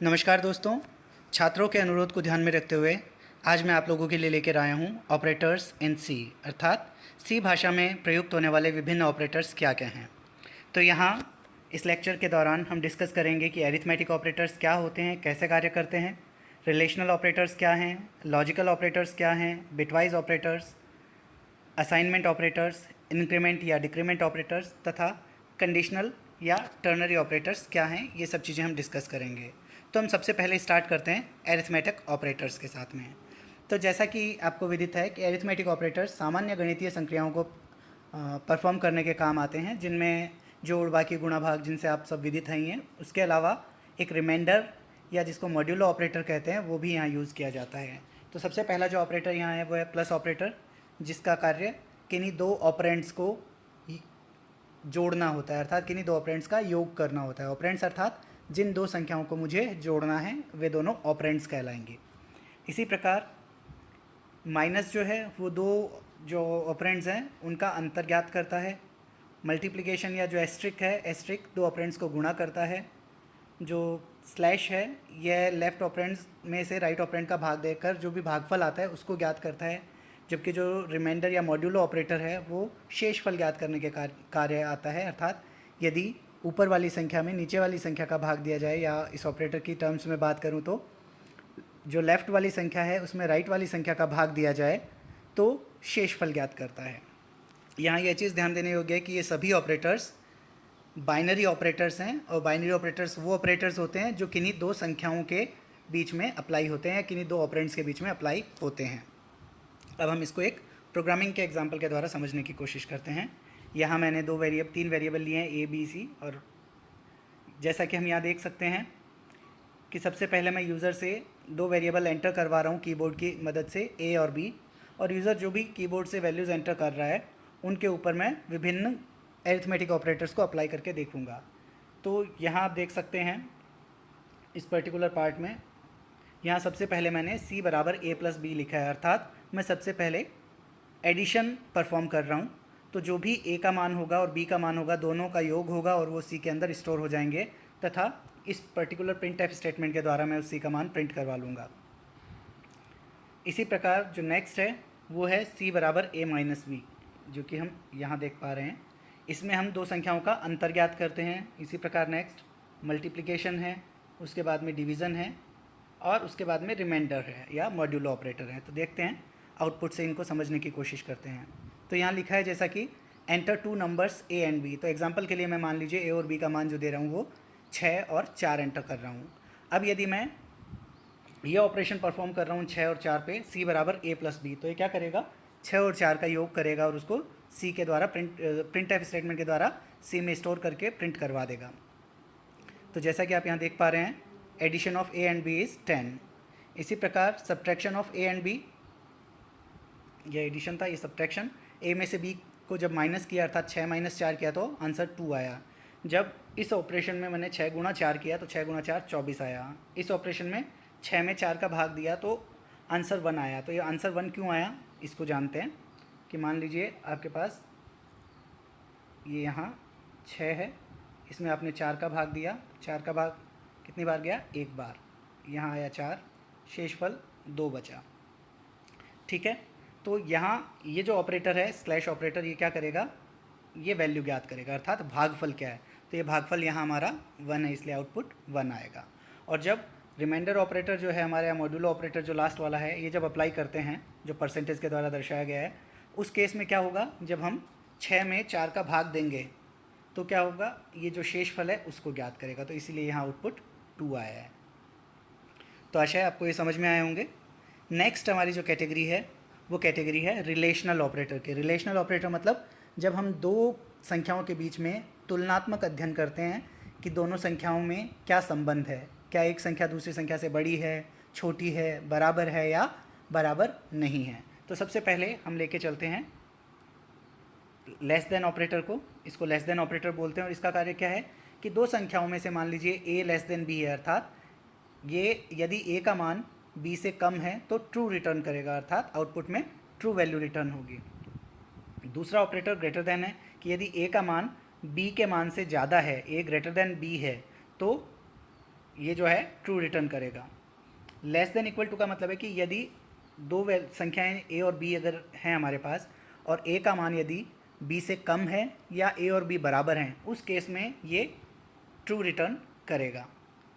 नमस्कार दोस्तों। छात्रों के अनुरोध को ध्यान में रखते हुए आज मैं आप लोगों के लिए लेकर आया हूँ ऑपरेटर्स इन सी, अर्थात सी भाषा में प्रयुक्त होने वाले विभिन्न ऑपरेटर्स क्या क्या हैं। तो यहाँ इस लेक्चर के दौरान हम डिस्कस करेंगे कि अरिथमेटिक ऑपरेटर्स क्या होते हैं, कैसे कार्य करते हैं, रिलेशनल ऑपरेटर्स क्या हैं, लॉजिकल ऑपरेटर्स क्या हैं, bitwise operators, assignment operators, increment या डिक्रीमेंट ऑपरेटर्स तथा कंडीशनल या टर्नरी ऑपरेटर्स क्या हैं, ये सब चीज़ें हम डिस्कस करेंगे। तो हम सबसे पहले स्टार्ट करते हैं अरिथमेटिक ऑपरेटर्स के साथ में। तो जैसा कि आपको विदित है कि अरिथमेटिक ऑपरेटर्स सामान्य गणितीय संक्रियाओं को परफॉर्म करने के काम आते हैं, जिनमें जोड़, बाकी, गुणा, भाग जिनसे आप सब विदित हैं। उसके अलावा एक रिमाइंडर या जिसको मॉड्यूलो ऑपरेटर कहते हैं वो भी यहाँ यूज़ किया जाता है। तो सबसे पहला जो ऑपरेटर यहाँ है वो है प्लस ऑपरेटर, जिसका कार्य किन्हीं दो ऑपरेंड्स को जोड़ना होता है, अर्थात किन्हीं दो ऑपरेंड्स का योग करना होता है। ऑपरेंड्स अर्थात जिन दो संख्याओं को मुझे जोड़ना है वे दोनों ऑपरेंड्स कहलाएंगे। इसी प्रकार माइनस जो है वो दो जो ऑपरेंड्स हैं उनका अंतर ज्ञात करता है। मल्टीप्लिकेशन या जो एस्ट्रिक है, एस्ट्रिक दो ऑपरेंड्स को गुणा करता है। जो स्लैश है यह लेफ्ट ऑपरेंड्स में से राइट ऑपरेंड का भाग देकर जो भी भागफल आता है उसको ज्ञात करता है। जबकि जो रिमाइंडर या मॉड्यूलो ऑपरेटर है वो शेषफल ज्ञात करने के कार्य आता है, अर्थात यदि ऊपर वाली संख्या में नीचे वाली संख्या का भाग दिया जाए, या इस ऑपरेटर की टर्म्स में बात करूं तो जो लेफ़्ट वाली संख्या है उसमें राइट वाली संख्या का भाग दिया जाए तो शेषफल ज्ञात करता है। यहाँ यह चीज़ ध्यान देने योग्य है कि ये सभी ऑपरेटर्स बाइनरी ऑपरेटर्स हैं, और बाइनरी ऑपरेटर्स वो ऑपरेटर्स होते हैं जो किन्हीं दो संख्याओं के बीच में अप्लाई होते हैं या किन्हीं दो ऑपरेंड्स के बीच में अप्लाई होते हैं। अब हम इसको एक प्रोग्रामिंग के एग्जाम्पल के द्वारा समझने की कोशिश करते हैं। यहाँ मैंने तीन वेरिएबल लिए हैं ए, बी, सी, और जैसा कि हम यहाँ देख सकते हैं कि सबसे पहले मैं यूज़र से दो वेरिएबल एंटर करवा रहा हूँ कीबोर्ड की मदद से, ए और बी, और यूज़र जो भी कीबोर्ड से वैल्यूज़ एंटर कर रहा है उनके ऊपर मैं विभिन्न अरिथमेटिक ऑपरेटर्स को अप्लाई करके देखूँगा। तो यहाँ आप देख सकते हैं इस पर्टिकुलर पार्ट में यहाँ सबसे पहले मैंने c बराबर a प्लस बी लिखा है, अर्थात मैं सबसे पहले एडिशन परफॉर्म कर रहा हूँ। तो जो भी a का मान होगा और b का मान होगा दोनों का योग होगा और वो c के अंदर स्टोर हो जाएंगे, तथा इस पर्टिकुलर प्रिंट एफ स्टेटमेंट के द्वारा मैं उस c का मान प्रिंट करवा लूँगा। इसी प्रकार जो नेक्स्ट है वो है c बराबर a माइनस बी, जो कि हम यहाँ देख पा रहे हैं। इसमें हम दो संख्याओं का अंतर ज्ञात करते हैं। इसी प्रकार नेक्स्ट मल्टीप्लिकेशन है, उसके बाद में डिवीज़न है, और उसके बाद में रिमाइंडर है या मॉड्यूलो ऑपरेटर है। तो देखते हैं आउटपुट से इनको समझने की कोशिश करते हैं। तो यहाँ लिखा है जैसा कि enter two numbers A and B. तो एग्जांपल के लिए मैं मान लीजिए ए और बी का मान जो दे रहा हूँ वो 6 और 4 एंटर कर रहा हूँ। अब यदि मैं ये ऑपरेशन परफॉर्म कर रहा हूँ 6 और 4 पे, सी बराबर ए प्लस बी, तो ये क्या करेगा, 6 और 4 का योग करेगा और उसको सी के द्वारा प्रिंट एफ स्टेटमेंट के द्वारा सी में स्टोर करके प्रिंट करवा देगा। तो जैसा कि आप यहाँ देख पा रहे हैं addition of a and b is 10। इसी प्रकार subtraction of a and b, ये एडिशन था, ये सब्ट्रैक्शन। ए में से बी को जब माइनस किया अर्थात 6 माइनस 4 किया तो आंसर 2 आया। जब इस ऑपरेशन में मैंने 6 गुणा 4 किया तो 6 गुणा 4 24 आया। इस ऑपरेशन में 6 में 4 का भाग दिया तो आंसर 1 आया। तो ये आंसर 1 क्यों आया इसको जानते हैं कि मान लीजिए आपके पास ये यहाँ 6 है, इसमें आपने 4 का भाग दिया, 4 का भाग कितनी बार गया, एक बार, यहाँ आया 4, शेषफल 2 बचा। ठीक है, तो यहाँ ये जो ऑपरेटर है स्लैश ऑपरेटर, ये क्या करेगा, ये वैल्यू ज्ञात करेगा, अर्थात भागफल क्या है। तो ये भागफल यहाँ हमारा 1 है, इसलिए आउटपुट 1 आएगा। और जब रिमाइंडर ऑपरेटर जो है हमारे यहाँ मॉड्यूलो ऑपरेटर जो लास्ट वाला है, ये जब अप्लाई करते हैं जो परसेंटेज के द्वारा दर्शाया गया है, उस केस में क्या होगा, जब हम 6 में 4 का भाग देंगे तो क्या होगा, ये जो शेषफल है उसको ज्ञात करेगा। तो इसीलिए यहाँ आउटपुट 2 आया है। तो आशा है आपको ये समझ में आए होंगे। नेक्स्ट हमारी जो कैटेगरी है वो कैटेगरी है रिलेशनल ऑपरेटर के। रिलेशनल ऑपरेटर मतलब जब हम दो संख्याओं के बीच में तुलनात्मक अध्ययन करते हैं कि दोनों संख्याओं में क्या संबंध है, क्या एक संख्या दूसरी संख्या से बड़ी है, छोटी है, बराबर है या बराबर नहीं है। तो सबसे पहले हम लेके चलते हैं लेस देन ऑपरेटर को। इसको लेस देन ऑपरेटर बोलते हैं और इसका कार्य क्या है कि दो संख्याओं में से मान लीजिए ए लेस देन बी है, अर्थात ये यदि ए का मान बी से कम है तो ट्रू रिटर्न करेगा, अर्थात आउटपुट में ट्रू वैल्यू रिटर्न होगी। दूसरा ऑपरेटर ग्रेटर देन है कि यदि ए का मान बी के मान से ज़्यादा है, ए ग्रेटर देन बी है, तो ये जो है ट्रू रिटर्न करेगा। लेस देन इक्वल टू का मतलब है कि यदि दो संख्याएं ए और बी अगर हैं हमारे पास और ए का मान यदि बी से कम है या ए और बी बराबर हैं, उस केस में ये ट्रू रिटर्न करेगा।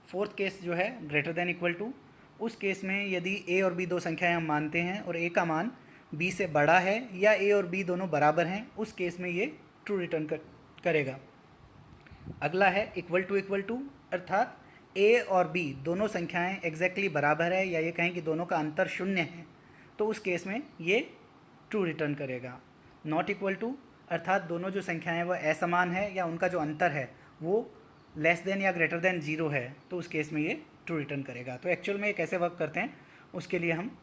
फोर्थ केस जो है ग्रेटर देन इक्वल टू, उस केस में यदि ए और बी दो संख्याएं हम मानते हैं और ए का मान बी से बड़ा है या ए और बी दोनों बराबर हैं, उस केस में ये ट्रू रिटर्न करेगा। अगला है इक्वल टू, अर्थात ए और बी दोनों संख्याएं एग्जैक्टली बराबर है या ये कहें कि दोनों का अंतर शून्य है, तो उस केस में ये ट्रू रिटर्न करेगा। नॉट इक्वल टू, अर्थात दोनों जो संख्याएं वो असमान है या उनका जो अंतर है वो लेस देन या ग्रेटर देन 0 है, तो उस केस में ये ट्रू रिटर्न करेगा। तो एक्चुअल में ये कैसे वर्क करते हैं उसके लिए हम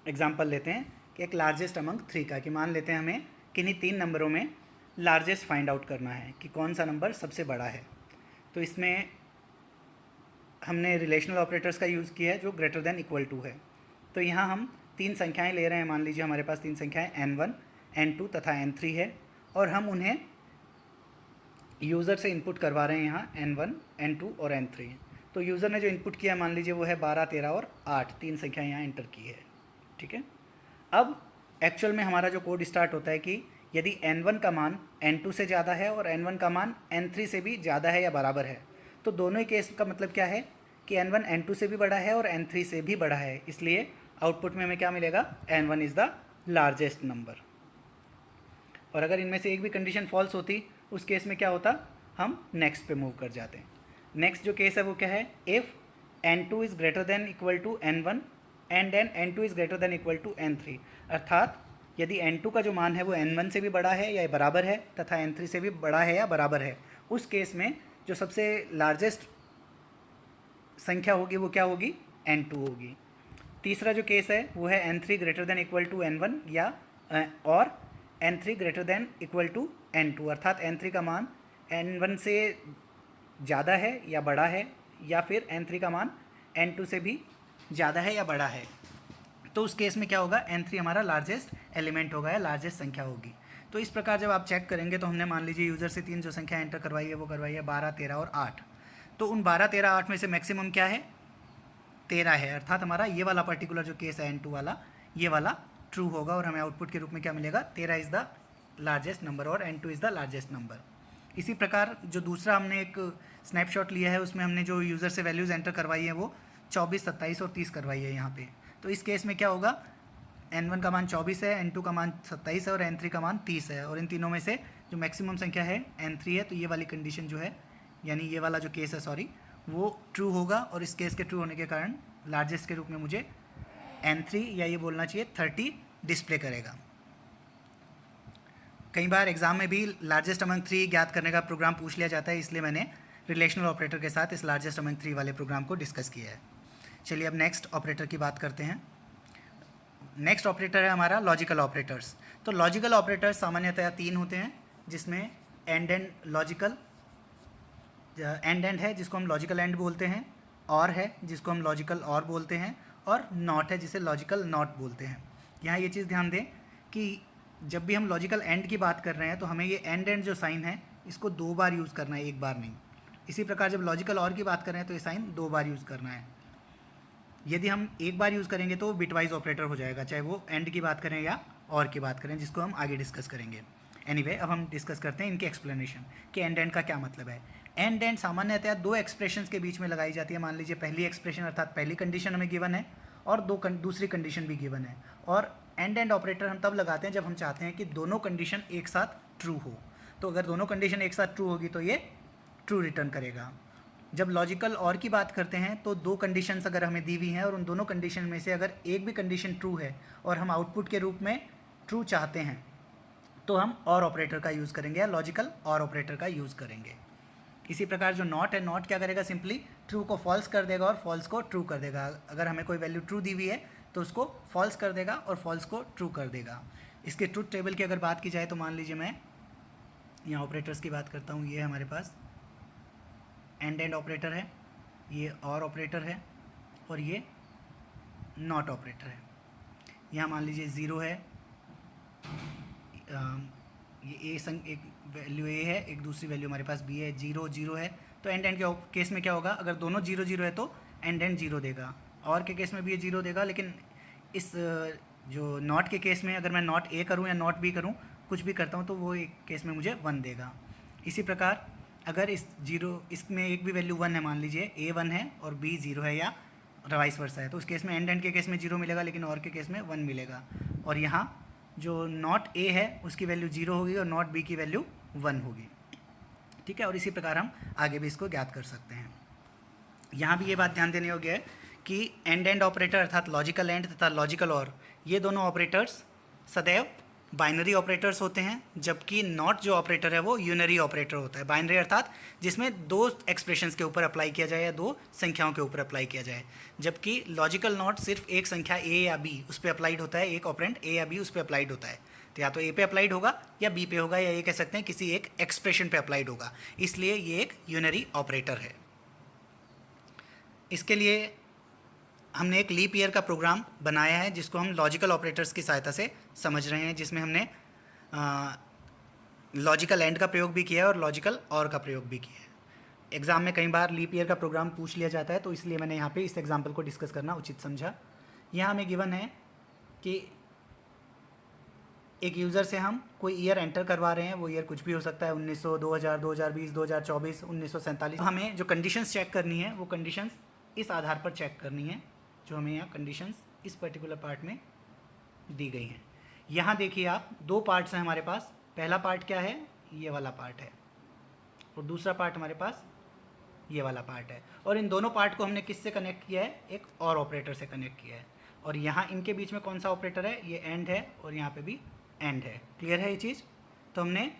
एग्जांपल लेते हैं कि एक लार्जेस्ट अमंग 3 का, कि मान लेते हैं हमें किन्हीं 3 नंबरों में लार्जेस्ट फाइंड आउट करना है कि कौन सा नंबर सबसे बड़ा है। तो इसमें हमने रिलेशनल ऑपरेटर्स का यूज़ किया है जो ग्रेटर देन इक्वल टू है। तो यहाँ हम 3 संख्याएं ले रहे हैं, मान लीजिए हमारे पास 3 संख्याएं n1, n2 तथा n3 है और हम उन्हें यूज़र से इनपुट करवा रहे हैं यहाँ n1, n2 और n3। तो यूज़र ने जो इनपुट किया मान लीजिए वो है 12, 13 और 8, 3 संख्याएं यहाँ इंटर की है, ठीक है। अब एक्चुअल में हमारा जो कोड स्टार्ट होता है कि यदि n1 का मान n2 से ज़्यादा है और n1 का मान n3 से भी ज़्यादा है या बराबर है, तो दोनों ही केस का मतलब क्या है कि n1 n2 से भी बड़ा है और n3 से भी बड़ा है, इसलिए आउटपुट में हमें क्या मिलेगा, n1 is the largest number. और अगर इनमें से एक भी कंडीशन फॉल्स होती उस केस में क्या होता, हम नेक्स्ट पे मूव कर जाते हैं। नेक्स्ट जो केस है वो क्या है, if n2 is greater than equal to n1 and then n2 is greater than equal to n3, अर्थात यदि n2 का जो मान है वो n1 से भी बड़ा है या बराबर है तथा n3 से भी बड़ा है या बराबर है, उस केस में जो सबसे लार्जेस्ट संख्या होगी वो क्या होगी, n2 होगी। तीसरा जो केस है वो है n3 greater than equal to n1 या और n3 greater than equal to n2, अर्थात n3 का मान n1 से ज़्यादा है या बड़ा है या फिर n3 का मान n2 से भी ज़्यादा है या बड़ा है। तो उस केस में क्या होगा, n3 हमारा लार्जेस्ट एलिमेंट होगा या लार्जेस्ट संख्या होगी। तो इस प्रकार जब आप चेक करेंगे तो हमने मान लीजिए यूज़र से 3 जो संख्या एंटर करवाई है वो करवाई है 12, 13 और 8। तो उन 12, 13, 8 में से मैक्सिमम क्या है, 13 है, अर्थात हमारा ये वाला पर्टिकुलर जो केस है n2 वाला, ये वाला ट्रू होगा और हमें आउटपुट के रूप में क्या मिलेगा, 13 इज़ द लार्जेस्ट नंबर और n2 is the largest number. इसी प्रकार जो दूसरा हमने एक स्नैपशॉट लिया है उसमें हमने जो यूज़र से वैल्यूज़ एंटर करवाई है वो 24, 27 और 30 करवाई है यहाँ पे। तो इस केस में क्या होगा, n1 का मान 24 है, n2 का मान 27 है और n3 का मान 30 है और इन तीनों में से जो मैक्सिमम संख्या है n3 है। तो ये वाली कंडीशन जो है, यानी ये वाला जो केस है सॉरी, वो ट्रू होगा और इस केस के ट्रू होने के कारण लार्जेस्ट के रूप में मुझे n3 या ये बोलना चाहिए 30 डिस्प्ले करेगा। कई बार एग्जाम में भी लार्जेस्ट अमंग 3 ज्ञात करने का प्रोग्राम पूछ लिया जाता है, इसलिए मैंने रिलेशनल ऑपरेटर के साथ इस लार्जेस्ट अमंग 3 वाले प्रोग्राम को डिस्कस किया है। चलिए अब नेक्स्ट ऑपरेटर की बात करते हैं। नेक्स्ट ऑपरेटर है हमारा लॉजिकल ऑपरेटर्स। तो लॉजिकल ऑपरेटर्स सामान्यतया 3 होते हैं, जिसमें एंड लॉजिकल एंड है जिसको हम लॉजिकल एंड बोलते हैं, और है जिसको हम लॉजिकल और बोलते हैं, और नॉट है जिसे लॉजिकल नॉट बोलते हैं। यहाँ ये चीज़ ध्यान दें कि जब भी हम लॉजिकल एंड की बात कर रहे हैं तो हमें ये एंड जो साइन है इसको 2 बार यूज़ करना है, 1 बार नहीं। इसी प्रकार जब लॉजिकल और की बात कर रहे हैं तो ये साइन 2 बार यूज़ करना है। यदि हम 1 बार यूज़ करेंगे तो बिटवाइज ऑपरेटर हो जाएगा, चाहे वो एंड की बात करें या और की बात करें, जिसको हम आगे डिस्कस करेंगे। एनीवे, अब हम डिस्कस करते हैं इनके एक्सप्लेनेशन कि एंड का क्या मतलब है। एंड सामान्यतः 2 एक्सप्रेशंस के बीच में लगाई जाती है। मान लीजिए पहली एक्सप्रेशन अर्थात पहली कंडीशन हमें गिवन है और दूसरी कंडीशन भी गिवन है, और एंड ऑपरेटर हम तब लगाते हैं जब हम चाहते हैं कि दोनों कंडीशन एक साथ ट्रू हो। तो अगर दोनों कंडीशन एक साथ ट्रू होगी तो ये ट्रू रिटर्न करेगा। जब लॉजिकल और की बात करते हैं तो 2 कंडीशंस अगर हमें दी हुई हैं और उन दोनों कंडीशन में से अगर एक भी कंडीशन ट्रू है और हम आउटपुट के रूप में ट्रू चाहते हैं तो हम और ऑपरेटर का यूज़ करेंगे या लॉजिकल और ऑपरेटर का यूज़ करेंगे। इसी प्रकार जो नॉट है, नॉट क्या करेगा, सिंपली ट्रू को फॉल्स कर देगा और फॉल्स को ट्रू कर देगा। अगर हमें कोई वैल्यू ट्रू दी हुई है तो उसको फॉल्स कर देगा और फॉल्स को ट्रू कर देगा। इसके ट्रूथ टेबल की अगर बात की जाए तो मान लीजिए मैं यहाँ ऑपरेटर्स की बात करता हूँ। ये हमारे पास एंड ऑपरेटर है, ये और ऑपरेटर है और ये नॉट ऑपरेटर है। यहाँ मान लीजिए 0 है, ये एक वैल्यू ए है, एक दूसरी वैल्यू हमारे पास बी है, 0 0 है, तो एंड एंड के केस में क्या होगा, अगर दोनों 0 0 है तो एंड एंड 0 देगा, और के केस में भी ये 0 देगा, लेकिन इस जो नॉट के केस में अगर मैं नॉट ए करूँ या नॉट बी करूँ, कुछ भी करता हूँ तो वो एक केस में मुझे 1 देगा। इसी प्रकार अगर इसमें एक भी वैल्यू 1 है, मान लीजिए ए 1 है और बी 0 है या वाइस वर्सा है, तो उस केस में एंड एंड के केस में 0 मिलेगा, लेकिन और के केस में 1 मिलेगा। और यहाँ जो नॉट ए है उसकी वैल्यू 0 होगी और नॉट बी की वैल्यू 1 होगी। ठीक है, और इसी प्रकार हम आगे भी इसको ज्ञात कर सकते हैं। यहाँ भी ये बात ध्यान देने योग्य है कि एंड एंड ऑपरेटर अर्थात लॉजिकल एंड तथा लॉजिकल और, ये दोनों ऑपरेटर्स सदैव बाइनरी ऑपरेटर्स होते हैं, जबकि नॉट जो ऑपरेटर है वो यूनरी ऑपरेटर होता है। बाइनरी अर्थात जिसमें 2 एक्सप्रेशंस के ऊपर अप्लाई किया जाए या 2 संख्याओं के ऊपर अप्लाई किया जाए, जबकि लॉजिकल नॉट सिर्फ एक संख्या ए या बी उस पर अप्लाइड होता है, एक ऑपरेंड ए या बी उस पर अप्लाइड होता है। तो या तो ए पे अप्लाइड होगा या बी पे होगा, या ये कह सकते हैं किसी एक एक्सप्रेशन पे अप्लाइड होगा, इसलिए ये एक यूनरी ऑपरेटर है। इसके लिए हमने एक लीप ईयर का प्रोग्राम बनाया है जिसको हम लॉजिकल ऑपरेटर्स की सहायता से समझ रहे हैं, जिसमें हमने लॉजिकल एंड का प्रयोग भी किया है और लॉजिकल और का प्रयोग भी किया है। एग्ज़ाम में कई बार लीप ईयर का प्रोग्राम पूछ लिया जाता है, तो इसलिए मैंने यहाँ पे इस एग्जाम्पल को डिस्कस करना उचित समझा। यहाँ हमें गिवन है कि एक यूज़र से हम कोई ईयर एंटर करवा रहे हैं, वो ईयर कुछ भी हो सकता है, 1900, 2000, 2020, 2024, 1947। हमें जो कंडीशंस चेक करनी है वो कंडीशंस इस आधार पर चेक करनी है जो हमें यहाँ कंडीशंस इस पर्टिकुलर पार्ट में दी गई हैं। यहाँ देखिए आप, 2 पार्ट्स हैं हमारे पास। पहला पार्ट क्या है, ये वाला पार्ट है, और दूसरा पार्ट हमारे पास ये वाला पार्ट है, और इन दोनों पार्ट को हमने किससे कनेक्ट किया है, एक और ऑपरेटर से कनेक्ट किया है। और यहाँ इनके बीच में कौन सा ऑपरेटर है, ये एंड है, और यहाँ पे भी एंड है। क्लियर है ये चीज़? तो हमने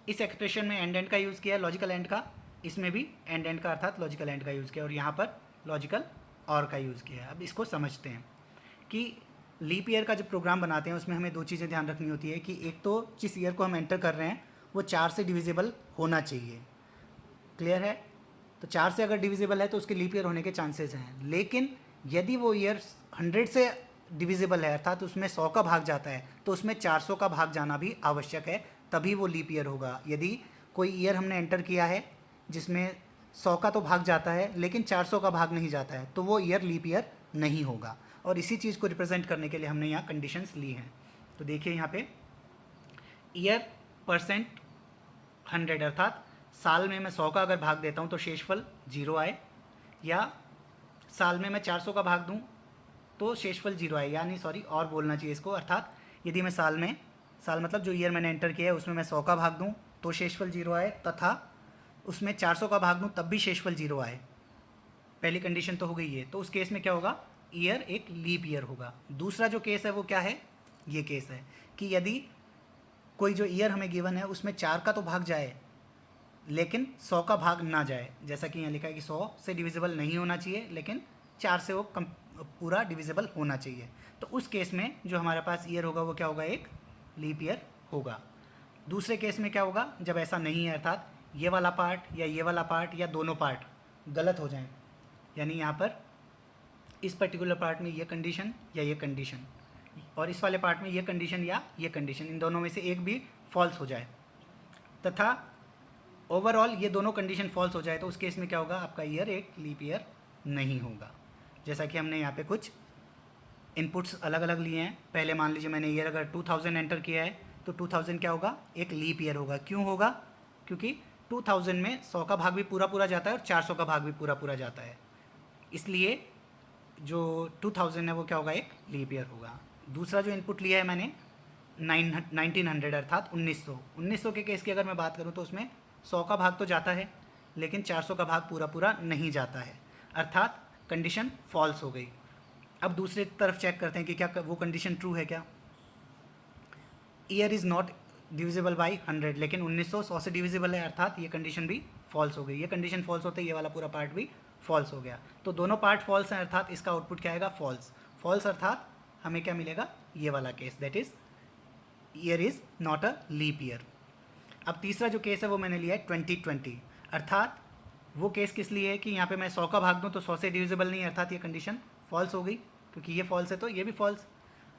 इस एक्सप्रेशन में एंड एंड का यूज़ किया है, लॉजिकल एंड का, इसमें भी एंड एंड का अर्थात लॉजिकल एंड का यूज़ किया, और यहाँ पर लॉजिकल और का यूज़ किया है। अब इसको समझते हैं कि लीप ईयर का जब प्रोग्राम बनाते हैं उसमें हमें 2 चीज़ें ध्यान रखनी होती है कि एक तो जिस ईयर को हम एंटर कर रहे हैं वो 4 से डिविजिबल होना चाहिए। क्लियर है? तो 4 से अगर डिविजिबल है तो उसके लीप ईयर होने के चांसेस हैं, लेकिन यदि वो ईयर 100 से डिविजिबल है अर्थात उसमें 100 का भाग जाता है, तो उसमें 400 का भाग जाना भी आवश्यक है, तभी वो लीप ईयर होगा। यदि कोई ईयर हमने एंटर किया है जिसमें 100 का तो भाग जाता है लेकिन 400 का भाग नहीं जाता है, तो वो ईयर लीप ईयर नहीं होगा। और इसी चीज़ को रिप्रेजेंट करने के लिए हमने यहाँ कंडीशंस ली हैं। तो देखिए यहाँ पे ईयर परसेंट 100 अर्थात साल में मैं 100 का अगर भाग देता हूँ तो शेषफल 0 आए, या साल में मैं 400 का भाग दूँ तो शेषफल 0 आए, यानी सॉरी और बोलना चाहिए इसको, अर्थात यदि मैं साल मतलब जो ईयर मैंने एंटर किया है उसमें मैं 100 का भाग दूँ तो शेषफल 0 आए, तथा उसमें 400 का भाग दूँ तब भी शेषफल 0 आए। पहली कंडीशन तो हो गई है, तो उस केस में क्या होगा, ईयर एक लीप ईयर होगा। दूसरा जो केस है वो क्या है, ये केस है कि यदि कोई जो ईयर हमें गिवन है उसमें 4 का तो भाग जाए लेकिन 100 का भाग ना जाए, जैसा कि यहाँ लिखा है कि 100 से डिविजिबल नहीं होना चाहिए लेकिन 4 से वो पूरा डिविजिबल होना चाहिए, तो उस केस में जो हमारे पास ईयर होगा वो क्या होगा, एक लीप ईयर होगा। दूसरे केस में क्या होगा, जब ऐसा नहीं है अर्थात ये वाला पार्ट या ये वाला पार्ट या दोनों पार्ट गलत हो जाएं, यानी यहाँ पर इस पर्टिकुलर पार्ट में ये कंडीशन या ये कंडीशन, और इस वाले पार्ट में ये कंडीशन या ये कंडीशन, इन दोनों में से एक भी फॉल्स हो जाए, तथा ओवरऑल ये दोनों कंडीशन फॉल्स हो जाए, तो उस केस में क्या होगा, आपका ईयर एक लीप ईयर नहीं होगा। जैसा कि हमने यहाँ पे कुछ इनपुट्स अलग अलग लिए हैं। पहले मान लीजिए मैंने ईयर अगर 2000 एंटर किया है तो 2000 क्या होगा, एक लीप ईयर होगा। क्यों होगा, क्योंकि 2000 में 100 का भाग भी पूरा जाता है और 400 का भाग भी पूरा जाता है, इसलिए जो 2000 है वो क्या होगा, एक लीप ईयर होगा। दूसरा जो इनपुट लिया है मैंने 1900 अर्थात 1900 के केस की अगर मैं बात करूँ तो उसमें 100 का भाग तो जाता है लेकिन 400 का भाग पूरा नहीं जाता है, अर्थात कंडीशन फॉल्स हो गई। अब दूसरी तरफ चेक करते हैं कि क्या वो कंडीशन ट्रू है क्या। Year is not divisible by 100, लेकिन 1900 100 से डिविजिबल है, अर्थात ये कंडीशन भी फॉल्स हो गई। ये कंडीशन फॉल्स होते ये वाला पूरा पार्ट भी फॉल्स हो गया, तो दोनों पार्ट फॉल्स हैं, अर्थात इसका आउटपुट क्या आएगा, फॉल्स अर्थात हमें क्या मिलेगा, ये वाला case, that is year is not a leap year. अब तीसरा जो केस है वो मैंने लिया है 2020, अर्थात वो केस किस लिए है कि यहाँ पे मैं 100 का भाग दूँ तो 100 से डिविजिबल नहीं है, अर्थात ये कंडीशन फॉल्स हो गई, क्योंकि ये फॉल्स है तो ये भी फॉल्स।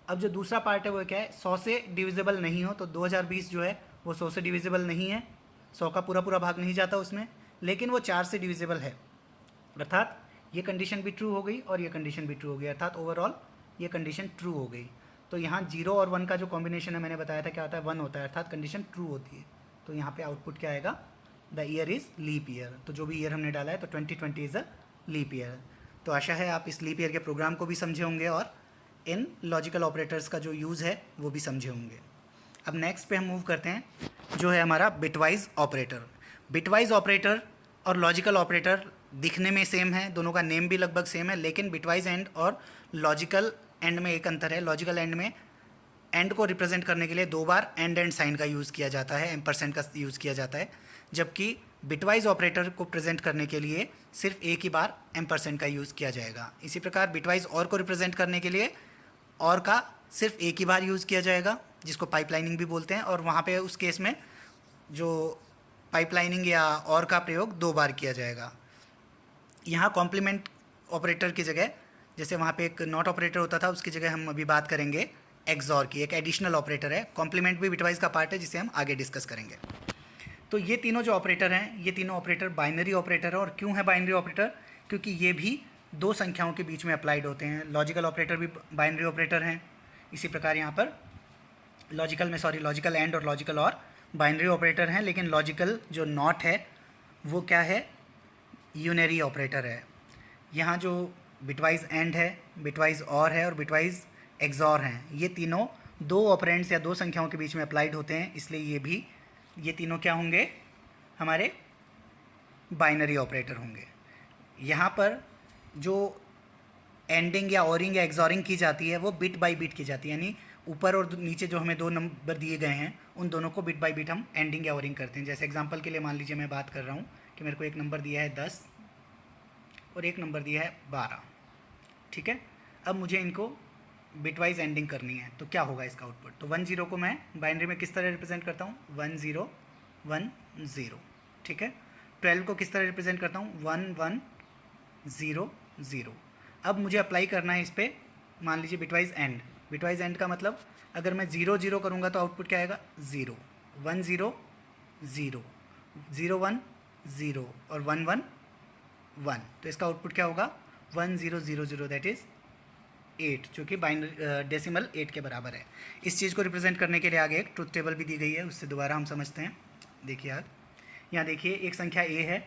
अब जो दूसरा पार्ट है वो क्या है, 100 से डिविजिबल नहीं हो, तो 2020 जो है वो 100 से डिविजिबल नहीं है, 100 का पूरा भाग नहीं जाता उसमें, लेकिन वो 4 से डिविजिबल है, अर्थात ये कंडीशन भी ट्रू हो गई और ये कंडीशन भी ट्रू हो गई, अर्थात ओवरऑल ये कंडीशन ट्रू हो गई। तो यहाँ 0 और 1 का जो कॉम्बिनेशन है मैंने बताया था क्या होता है, 1 होता है, अर्थात कंडीशन ट्रू होती है। तो यहाँ पे आउटपुट क्या आएगा, the year is leap year. तो जो भी ईयर हमने डाला है तो 2020 इज़ अ लीप ईयर। तो आशा है आप इस लीप ईयर के प्रोग्राम को भी समझे होंगे और इन लॉजिकल ऑपरेटर्स का जो यूज़ है वो भी समझे होंगे। अब नेक्स्ट पे हम मूव करते हैं, जो है हमारा बिटवाइज ऑपरेटर। बिटवाइज ऑपरेटर और लॉजिकल ऑपरेटर दिखने में सेम है, दोनों का नेम भी लगभग सेम है, लेकिन बिटवाइज एंड और लॉजिकल एंड में एक अंतर है। लॉजिकल एंड में एंड को रिप्रेजेंट करने के लिए 2 बार एंड साइन का यूज़ किया जाता है, एम्परसेंड का यूज़ किया जाता है, जबकि बिटवाइज ऑपरेटर को प्रेजेंट करने के लिए सिर्फ एक ही बार एम्परसेंड का यूज़ किया जाएगा। इसी प्रकार बिटवाइज और को रिप्रेजेंट करने के लिए और का सिर्फ एक ही बार यूज़ किया जाएगा, जिसको पाइपलाइनिंग भी बोलते हैं, और वहाँ पे उस केस में जो पाइपलाइनिंग या और का प्रयोग 2 बार किया जाएगा। यहाँ कॉम्प्लीमेंट ऑपरेटर की जगह, जैसे वहाँ पे एक नॉट ऑपरेटर होता था, उसकी जगह हम अभी बात करेंगे एक्सॉर की, एक एडिशनल ऑपरेटर है। कॉम्प्लीमेंट भी बिटवाइज का पार्ट है, जिसे हम आगे डिस्कस करेंगे। तो ये तीनों जो ऑपरेटर हैं, ये तीनों ऑपरेटर बाइनरी ऑपरेटर है। और क्यों है बाइनरी ऑपरेटर, क्योंकि ये भी 2 संख्याओं के बीच में अप्लाइड होते हैं। लॉजिकल ऑपरेटर भी बाइनरी ऑपरेटर हैं, इसी प्रकार यहाँ पर लॉजिकल एंड और लॉजिकल और बाइनरी ऑपरेटर हैं, लेकिन लॉजिकल जो नॉट है वो क्या है, यूनरी ऑपरेटर है। यहाँ जो बिटवाइज एंड है, बिटवाइज और बिटवाइज एक्सॉर हैं, ये तीनों 2 ऑपरेंड्स या 2 संख्याओं के बीच में अप्लाइड होते हैं, इसलिए ये तीनों क्या होंगे, हमारे बाइनरी ऑपरेटर होंगे। यहाँ पर जो एंडिंग या ऑरिंग या एक्सॉरिंग की जाती है वो बिट बाय बिट की जाती है, यानी ऊपर और नीचे जो हमें 2 नंबर दिए गए हैं उन दोनों को बिट बाय बिट हम एंडिंग या ऑरिंग करते हैं। जैसे एग्जांपल के लिए मान लीजिए मैं बात कर रहा हूँ कि मेरे को एक नंबर दिया है 10 और एक नंबर दिया है 12, ठीक है। अब मुझे इनको बिटवाइज एंडिंग करनी है, तो क्या होगा इसका आउटपुट। तो 1 0 को मैं बाइनरी में किस तरह रिप्रेजेंट करता हूँ, 1 0 1 0, ठीक है। 12 को किस तरह रिप्रेजेंट करता हूँ, 1 1 0 0। अब मुझे अप्लाई करना है इस पर, मान लीजिए बिटवाइज एंड। बिटवाइज एंड का मतलब अगर मैं 0 0 करूँगा तो आउटपुट क्या आएगा, 0 1 0 0 0 1 0 और 1 1 1। तो इसका आउटपुट क्या होगा, 1 0 0 0, दैट इज़ 8, जो कि बाइनरी डेसिमल 8 के बराबर है। इस चीज़ को रिप्रेजेंट करने के लिए आगे एक ट्रुथ टेबल भी दी गई है, उससे दोबारा हम समझते हैं। देखिए आप यहाँ देखिए, एक संख्या a है,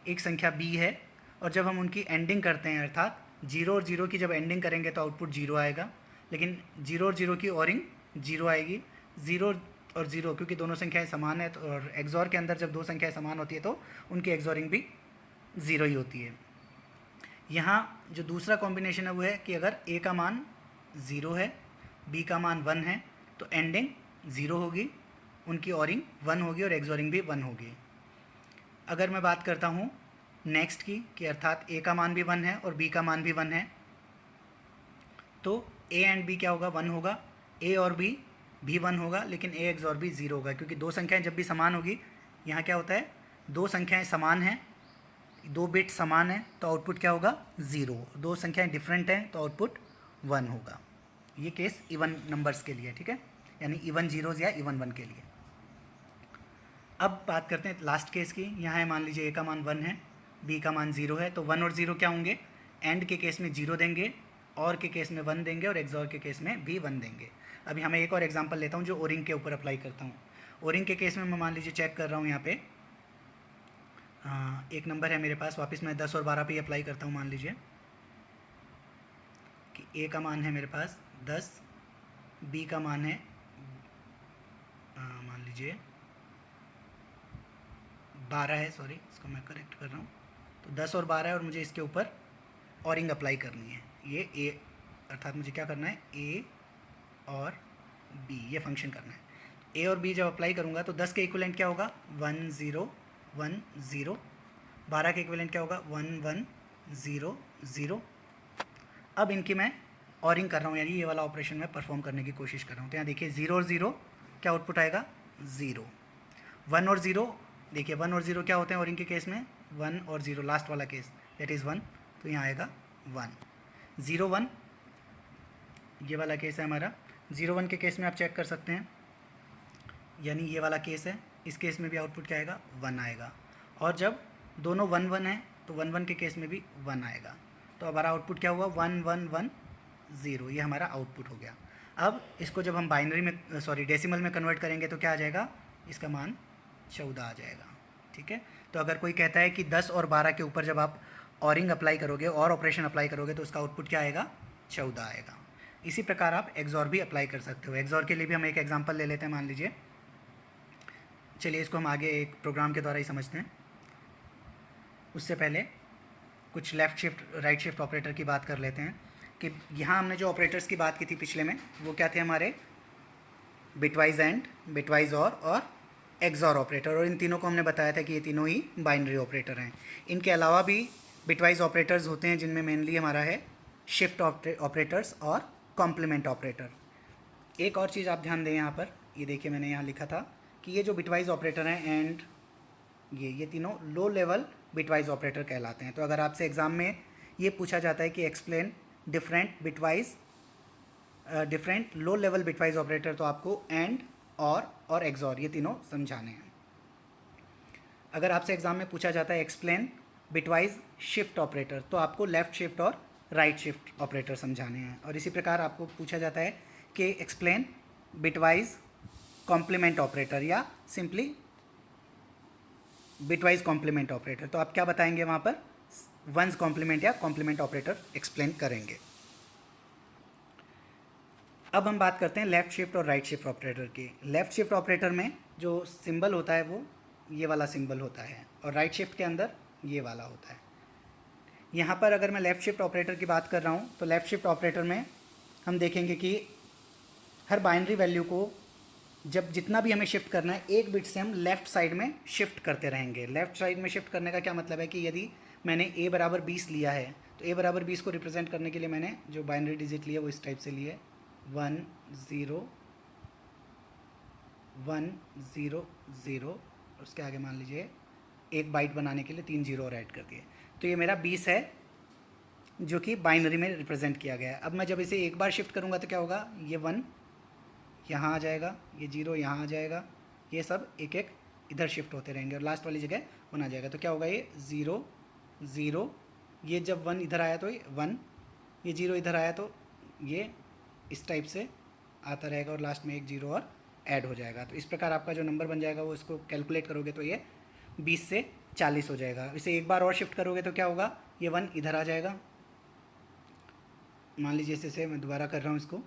एक संख्या b है, और जब हम उनकी एंडिंग करते हैं, अर्थात 0 और 0 की जब एंडिंग करेंगे तो आउटपुट 0 आएगा, लेकिन 0 और 0 की ऑरिंग 0 आएगी। 0 और 0 क्योंकि दोनों संख्याएं समान है, तो और एक्सॉर के अंदर जब 2 संख्याएं समान होती है तो उनकी एक्सॉरिंग भी 0 ही होती है। यहाँ जो दूसरा कॉम्बिनेशन है वो है कि अगर a का मान 0 है, b का मान 1 है, तो एंडिंग 0 होगी, उनकी ऑरिंग 1 होगी और एक्सॉरिंग भी 1 होगी। अगर मैं बात करता हूँ नेक्स्ट की, कि अर्थात a का मान भी 1 है और b का मान भी 1 है, तो a एंड b क्या होगा, 1 होगा। a और b भी 1 होगा, लेकिन a एक्सॉर भी 0 होगा, क्योंकि 2 संख्याएं जब भी समान होगी, यहाँ क्या होता है, 2 संख्याएं समान हैं, 2 बिट समान है, तो आउटपुट क्या होगा, 0। 2 संख्याएं डिफरेंट हैं तो आउटपुट 1 होगा। ये केस इवन नंबर्स के लिए, ठीक है, यानी इवन जीरोज़ या इवन 1 के लिए। अब बात करते हैं लास्ट केस की। यहाँ है, मान लीजिए a का मान 1 है, b का मान 0 है, तो 1 और 0 क्या होंगे, एंड के केस में 0 देंगे, और के केस में 1 देंगे, और एक्सॉर के केस में भी 1 देंगे। अभी हमें एक और एग्जांपल लेता हूँ जो ओरिंग के ऊपर अप्लाई करता हूँ। ओरिंग के केस में मैं मान लीजिए चेक कर रहा हूँ, यहाँ पे एक नंबर है मेरे पास, वापस मैं 10 और 12 पे अप्लाई करता हूँ। मान लीजिए कि a का मान है मेरे पास 10, b का मान है मान लीजिए 12 है, सॉरी इसको मैं करेक्ट कर रहा हूँ। तो 10 और 12 है और मुझे इसके ऊपर ऑरिंग अप्लाई करनी है। ये a, अर्थात मुझे क्या करना है, a और b ये फंक्शन करना है। a और b जब अप्लाई करूँगा तो 10 के इक्विवेलेंट क्या होगा, 1 0 1 0। 12 के इक्विवेलेंट क्या होगा, 1 1 0 0। अब इनकी मैं ऑरिंग कर रहा हूँ, यानी ये वाला ऑपरेशन मैं परफॉर्म करने की कोशिश कर रहा हूँ। तो यहाँ देखिए 0 और 0 क्या आउटपुट आएगा, 0। 1 और 0, देखिए 1 और 0 क्या होते हैं ऑरिंग के केस में, 1 और 0 लास्ट वाला केस, दैट इज़ 1, तो यहाँ आएगा 1। 0 1 ये वाला केस है हमारा। 0 1 के केस में आप चेक कर सकते हैं, यानी ये वाला केस है, इस केस में भी आउटपुट क्या आएगा, 1 आएगा। और जब दोनों 1 1 है तो 1 1 के केस में भी 1 आएगा। तो हमारा आउटपुट क्या हुआ 1 1 1 0, ये हमारा आउटपुट हो गया। अब इसको जब हम बाइनरी में डेसिमल में कन्वर्ट करेंगे तो क्या आ जाएगा, इसका मान 14 आ जाएगा। ठीक है, तो अगर कोई कहता है कि 10 और 12 के ऊपर जब आप ऑरिंग अप्लाई करोगे और ऑपरेशन अप्लाई करोगे तो उसका आउटपुट क्या आएगा, 14 आएगा। इसी प्रकार आप एक्सॉर भी अप्लाई कर सकते हो। एक्सॉर के लिए भी हम एक एग्जांपल ले लेते हैं, मान लीजिए। चलिए इसको हम आगे एक प्रोग्राम के द्वारा ही समझते हैं। उससे पहले कुछ left shift right shift operator की बात कर लेते हैं कि यहाँ हमने जो ऑपरेटर्स की बात की थी पिछले में, वो क्या थे हमारे, बिटवाइज एंड, बिटवाइज और एक्सॉर ऑपरेटर। और इन तीनों को हमने बताया था कि ये तीनों ही बाइनरी ऑपरेटर हैं। इनके अलावा भी बिटवाइज ऑपरेटर्स होते हैं जिनमें मेनली हमारा है शिफ्ट ऑपरेटर्स और कॉम्प्लीमेंट ऑपरेटर। एक और चीज़ आप ध्यान दें यहाँ पर, ये देखिए मैंने यहाँ लिखा था कि ये जो बिटवाइज ऑपरेटर हैं एंड ये तीनों लो लेवल बिटवाइज ऑपरेटर कहलाते हैं। तो अगर आपसे एग्ज़ाम में ये पूछा जाता है कि explain different low level bitwise operator, तो आपको एंड और एक्सॉर ये तीनों समझाने हैं। अगर आपसे एग्ज़ाम में पूछा जाता है एक्सप्लेन बिटवाइज शिफ्ट ऑपरेटर, तो आपको लेफ़्ट शिफ्ट और राइट शिफ्ट ऑपरेटर समझाने हैं। और इसी प्रकार आपको पूछा जाता है कि एक्सप्लेन बिटवाइज कॉम्प्लीमेंट ऑपरेटर या सिंपली बिटवाइज कॉम्प्लीमेंट ऑपरेटर, तो आप क्या बताएंगे वहाँ पर, वंस कॉम्प्लीमेंट या कॉम्प्लीमेंट ऑपरेटर एक्सप्लेन करेंगे। अब हम बात करते हैं लेफ़्ट शिफ्ट और राइट शिफ्ट ऑपरेटर की। लेफ़्ट शिफ्ट ऑपरेटर में जो सिंबल होता है वो ये वाला सिंबल होता है और राइट शिफ्ट के अंदर ये वाला होता है। यहाँ पर अगर मैं लेफ़्ट शिफ्ट ऑपरेटर की बात कर रहा हूँ तो लेफ़्ट शिफ्ट ऑपरेटर में हम देखेंगे कि हर बाइनरी वैल्यू को जब जितना भी हमें शिफ्ट करना है, एक बिट से हम लेफ़्ट साइड में शिफ्ट करते रहेंगे। लेफ़्ट साइड में शिफ्ट करने का क्या मतलब है कि यदि मैंने a बराबर 20 लिया है तो a बराबर 20 को रिप्रेजेंट करने के लिए मैंने जो बाइनरी डिजिट लिया वो इस टाइप से लिए 1 0 1 0 0, उसके आगे मान लीजिए एक बाइट बनाने के लिए 3 जीरो और ऐड कर दिए। तो ये मेरा 20 है जो कि बाइनरी में रिप्रेजेंट किया गया है। अब मैं जब इसे एक बार शिफ्ट करूँगा तो क्या होगा, ये 1 यहाँ आ जाएगा, ये 0 यहाँ आ जाएगा, ये सब एक एक इधर शिफ्ट होते रहेंगे और लास्ट वाली जगह 1 आ जाएगा। तो क्या होगा, ये 0 0, ये जब 1 इधर आया तो ये 1, ये 0 इधर आया तो ये इस टाइप से आता रहेगा और लास्ट में एक 0 और ऐड हो जाएगा। तो इस प्रकार आपका जो नंबर बन जाएगा वो इसको कैलकुलेट करोगे तो ये 20 से 40 हो जाएगा। इसे एक बार और शिफ्ट करोगे तो क्या होगा, ये 1 इधर आ जाएगा। मान लीजिए इसे मैं दोबारा कर रहा हूँ इसको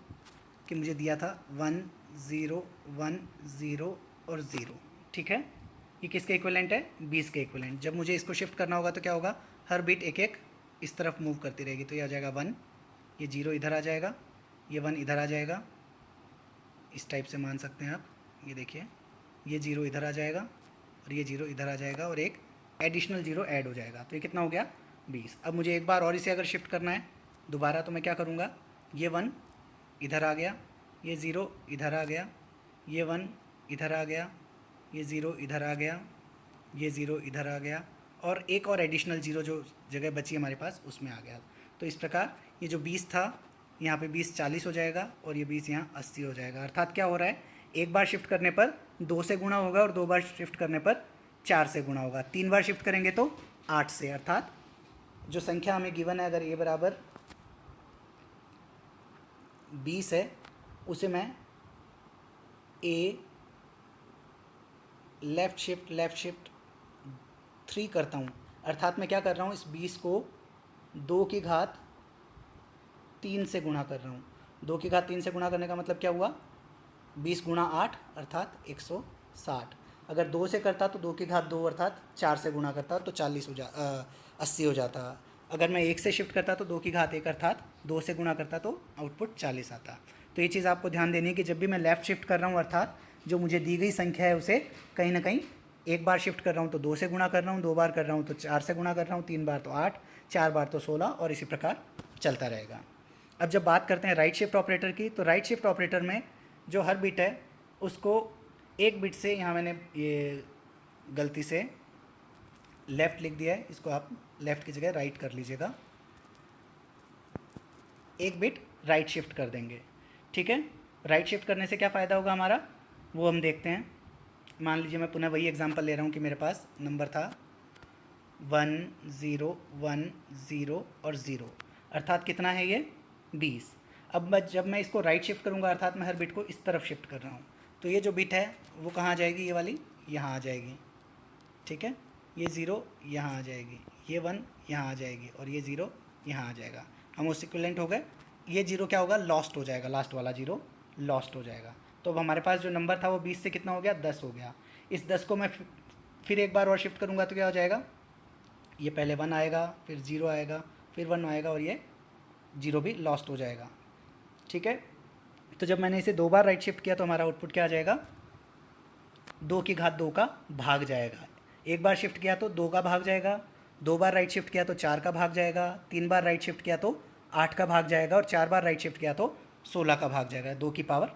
कि मुझे दिया था 1 0 1 0 और 0, ठीक है। ये किसके इक्विवेलेंट है, 20 के इक्विवेलेंट। जब मुझे इसको शिफ्ट करना होगा तो क्या होगा, हर बिट एक एक इस तरफ मूव करती रहेगी। तो ये आ जाएगा 1, ये 0 इधर आ जाएगा, ये 1 इधर आ जाएगा, इस टाइप से मान सकते हैं आप। ये देखिए ये 0 इधर आ जाएगा और ये 0 इधर आ जाएगा और एक एडिशनल 0 ऐड हो जाएगा। तो ये कितना हो गया, 20। अब मुझे एक बार और इसे अगर शिफ्ट करना है दोबारा तो मैं क्या करूँगा, ये 1 इधर आ गया, ये 0 इधर आ गया, ये 1 इधर आ गया, ये 0 इधर आ गया, ये 0 इधर आ गया और एक और एडिशनल 0 जो जगह बची हमारे पास उसमें आ गया। तो इस प्रकार ये जो 20 था यहाँ पे 20 40 हो जाएगा और ये 20 यहाँ 80 हो जाएगा। अर्थात क्या हो रहा है, एक बार शिफ्ट करने पर 2 से गुणा होगा और 2 बार शिफ्ट करने पर 4 से गुणा होगा, 3 बार शिफ्ट करेंगे तो 8 से। अर्थात जो संख्या हमें गिवन है, अगर a बराबर 20 है उसे मैं a लेफ़्ट शिफ्ट 3 करता हूँ। अर्थात मैं क्या कर रहा हूँ, इस 20 को 2 की घात 3 से गुणा कर रहा हूँ। 2 की घात 3 से गुणा करने का मतलब क्या हुआ, 20 गुणा 8 अर्थात 160। अगर 2 से करता तो 2 की घात 2 अर्थात 4 से गुणा करता तो 80 हो जाता। अगर मैं 1 से शिफ्ट करता तो 2 की घात 1 अर्थात 2 से गुणा करता तो आउटपुट 40 आता। तो ये चीज़ आपको ध्यान देनी है कि जब भी मैं लेफ़्ट शिफ्ट कर रहा हूँ अर्थात जो मुझे दी गई संख्या है उसे कहीं ना कहीं एक बार शिफ्ट कर रहा हूँ तो 2 से गुणा कर रहा हूँ, 2 बार कर रहा हूँ तो 4 से गुणा कर रहा हूँ, 3 बार तो 8, 4 बार तो 16 और इसी प्रकार चलता रहेगा। अब जब बात करते हैं राइट शिफ्ट ऑपरेटर की, तो राइट शिफ्ट ऑपरेटर में जो हर बिट है उसको एक बिट से, यहाँ मैंने ये गलती से लेफ़्ट लिख दिया है, इसको आप लेफ़्ट की जगह राइट कर लीजिएगा, एक बिट राइट शिफ्ट कर देंगे, ठीक है। राइट शिफ्ट करने से क्या फ़ायदा होगा हमारा वो हम देखते हैं। मान लीजिए मैं पुनः वही एग्जांपल ले रहा हूँ कि मेरे पास नंबर था 1 0 1 0 और 0, अर्थात कितना है ये 20। अब जब मैं इसको राइट शिफ्ट करूँगा अर्थात मैं हर बिट को इस तरफ शिफ्ट कर रहा हूँ, तो ये जो बिट है वो कहाँ आ जाएगी, ये वाली यहाँ आ जाएगी, ठीक है। ये 0 यहाँ आ जाएगी, ये 1 यहाँ आ जाएगी और ये 0 यहाँ आ जाएगा। हम उस इक्विवेलेंट हो गए। ये 0 क्या होगा, लॉस्ट हो जाएगा, लास्ट वाला 0 लॉस्ट हो जाएगा। तो अब हमारे पास जो नंबर था वो 20 से कितना हो गया, 10 हो गया। इस 10 को मैं फिर एक बार और शिफ्ट करूँगा तो क्या हो जाएगा, ये पहले 1 आएगा, फिर 0 आएगा, फिर 1 आएगा और ये 0 भी लॉस्ट हो जाएगा, ठीक है। तो जब मैंने इसे 2 बार राइट शिफ्ट किया तो हमारा आउटपुट क्या आ जाएगा, 2 की घात 2 का भाग जाएगा। एक बार शिफ्ट किया तो 2 का भाग जाएगा, 2 बार राइट शिफ्ट किया तो 4 का भाग जाएगा, 3 बार राइट शिफ्ट किया तो 8 का भाग जाएगा और 4 बार राइट शिफ्ट किया तो 16 का भाग जाएगा, 2 की पावर